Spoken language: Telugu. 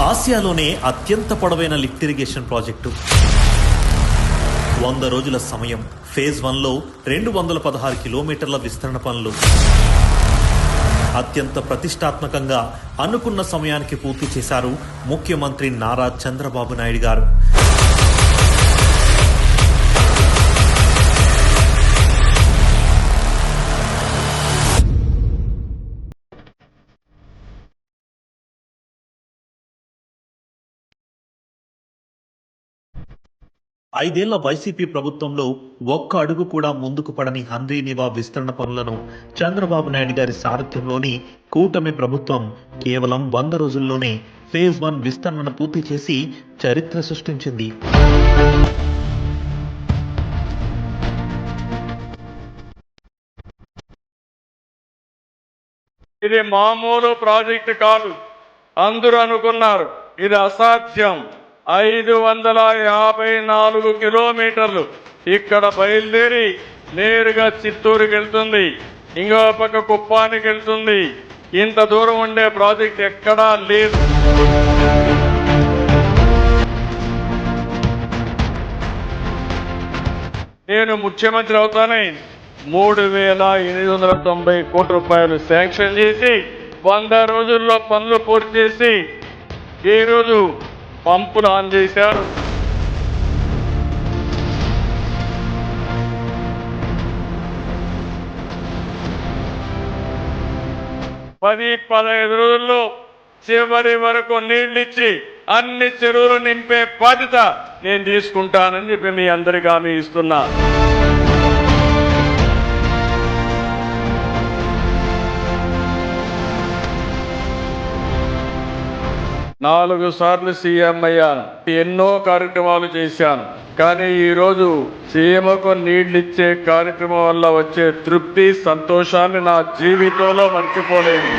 ఆసియాలోనే అత్యంత పొడవైన లిఫ్ట్ ఇరిగేషన్ ప్రాజెక్టు 100 రోజుల సమయం. ఫేజ్ 1లో 216 కిలోమీటర్ల విస్తరణ పనులు. అత్యంత ప్రతిష్టాత్మకంగా అనుకున్న సమయానికి పూర్తి చేశారు ముఖ్యమంత్రి నారా చంద్రబాబు నాయుడు గారు. ఐదేళ్ల వైసీపీ ప్రభుత్వంలో ఒక్క అడుగు కూడా ముందుకు పడని హంద్రీనివా విస్తరణ పనులను చంద్రబాబు నాయుడు గారి సారథ్యంలోని కూటమి ప్రభుత్వం కేవలం 100 రోజుల్లోనే ఫేజ్ 1 విస్తరణను పూర్తి చేసి చరిత్ర సృష్టించింది. ఇది మామూలు ప్రాజెక్టు కాదు. అందరూ అనుకున్నారు ఇది అసాధ్యం. 554 కిలోమీటర్లు ఇక్కడ బయలుదేరి నేరుగా చిత్తూరుకి వెళ్తుంది, ఇంకో పక్క కుప్పానికి వెళ్తుంది. ఇంత దూరం ఉండే ప్రాజెక్ట్ ఎక్కడా లేదు. నేను ముఖ్యమంత్రి అవుతానే 3,890 కోట్ల రూపాయలు శాంక్షన్ చేసి 100 రోజుల్లో పనులు పూర్తి చేసి ఈరోజు పంపులు ఆన్ చేశారు. 10-15 రోజుల్లో చివరి వరకు నీళ్ళిచ్చి అన్ని చెరువులు నింపే బాధ్యత నేను తీసుకుంటానని చెప్పి మీ అందరికీ హామీ ఇస్తున్నా. నాలుగు సార్లు సీఎం అయ్యాను, ఎన్నో కార్యక్రమాలు చేశాను. కానీ ఈరోజు సీఎంకు నీళ్లు ఇచ్చే కార్యక్రమం వల్ల వచ్చే తృప్తి, సంతోషాన్ని నా జీవితంలో మర్చిపోలేను.